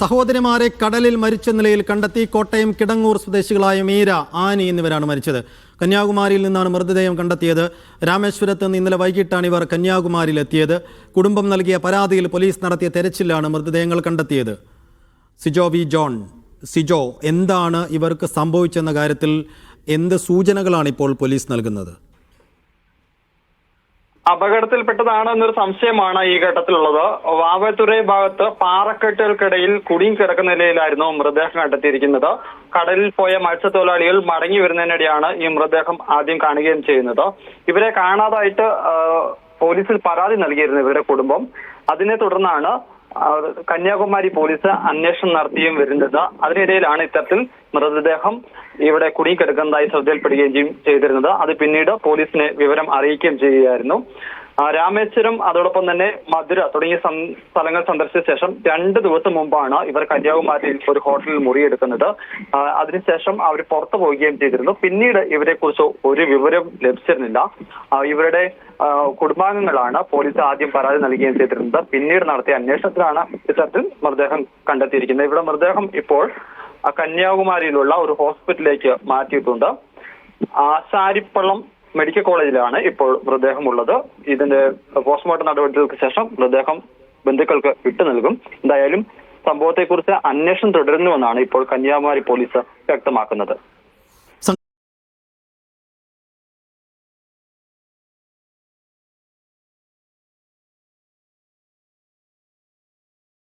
സഹോദരിമാരെ കടലിൽ മരിച്ച നിലയിൽ കണ്ടെത്തി. കോട്ടയം കിടങ്ങൂർ സ്വദേശികളായ മീര, ആനി എന്നിവരാണ് മരിച്ചത്. കന്യാകുമാരിയിൽ നിന്നാണ് മൃതദേഹം കണ്ടെത്തിയത്. രാമേശ്വരത്ത് നിന്ന് ഇന്നലെ വൈകിട്ടാണ് ഇവർ കന്യാകുമാരിയിലെത്തിയത്. കുടുംബം നൽകിയ പരാതിയിൽ പോലീസ് നടത്തിയ തെരച്ചിലാണ് മൃതദേഹങ്ങൾ കണ്ടെത്തിയത്. സിജോ വി ജോൺ, സിജോ, എന്താണ് ഇവർക്ക് സംഭവിച്ചെന്ന കാര്യത്തിൽ എന്ത് സൂചനകളാണ് ഇപ്പോൾ പോലീസ് നൽകുന്നത്? അപകടത്തിൽപ്പെട്ടതാണ് എന്നൊരു സംശയമാണ് ഈ ഘട്ടത്തിലുള്ളത്. വാവത്തുറൈ ഭാഗത്ത് പാറക്കെട്ടുകൾക്കിടയിൽ കുടുങ്ങി കിടക്കുന്ന നിലയിലായിരുന്നു മൃതദേഹം കണ്ടെത്തിയിരിക്കുന്നത്. കടലിൽ പോയ മത്സ്യത്തൊഴിലാളികൾ മടങ്ങി വരുന്നതിനിടെയാണ് ഈ മൃതദേഹം ആദ്യം കാണുകയും ചെയ്യുന്നത്. ഇവരെ കാണാതായിട്ട് പോലീസിൽ പരാതി നൽകിയിരുന്നു ഇവരുടെ കുടുംബം. അതിനെ തുടർന്നാണ് കന്യാകുമാരി പോലീസ് അന്വേഷണം നടത്തിയും വരുന്നത്. അതിനിടയിലാണ് ഇത്തരത്തിൽ മൃതദേഹം ഇവിടെ കുടുങ്ങിക്കിടക്കുന്നതായി ശ്രദ്ധയിൽപ്പെടുകയും ചെയ്തിരുന്നത്. അത് പിന്നീട് പോലീസിനെ വിവരം അറിയിക്കുകയും ചെയ്യുകയായിരുന്നു. രാമേശ്വരം, അതോടൊപ്പം തന്നെ മധുര തുടങ്ങിയ സ്ഥലങ്ങൾ സന്ദർശിച്ച ശേഷം 2 ദിവസം മുമ്പാണ് ഇവർ കന്യാകുമാരിയിൽ ഒരു ഹോട്ടലിൽ മുറിയെടുക്കുന്നത്. അതിനുശേഷം അവർ പുറത്തു പോവുകയും ചെയ്തിരുന്നു. പിന്നീട് ഇവരെ കുറിച്ച് ഒരു വിവരം ലഭിച്ചിരുന്നില്ല. ഇവരുടെ കുടുംബാംഗങ്ങളാണ് പോലീസ് ആദ്യം പരാതി നൽകുകയും ചെയ്തിരുന്നത്. പിന്നീട് നടത്തിയ അന്വേഷണത്തിലാണ് ഇത്തരത്തിൽ മൃതദേഹം കണ്ടെത്തിയിരിക്കുന്നത്. ഇവിടെ മൃതദേഹം ഇപ്പോൾ കന്യാകുമാരിയിലുള്ള ഒരു ഹോസ്പിറ്റലിലേക്ക് മാറ്റിയിട്ടുണ്ട്. ആശാരിപ്പള്ളം മെഡിക്കൽ കോളേജിലാണ് ഇപ്പോൾ മൃതദേഹം ഉള്ളത്. ഇതിന്റെ പോസ്റ്റ്മോർട്ടം നടപടികൾക്ക് ശേഷം മൃതദേഹം ബന്ധുക്കൾക്ക് വിട്ടു നൽകും. എന്തായാലും സംഭവത്തെക്കുറിച്ച് അന്വേഷണം തുടരുന്നുവെന്നാണ് ഇപ്പോൾ കന്യാകുമാരി പോലീസ് വ്യക്തമാക്കുന്നത്.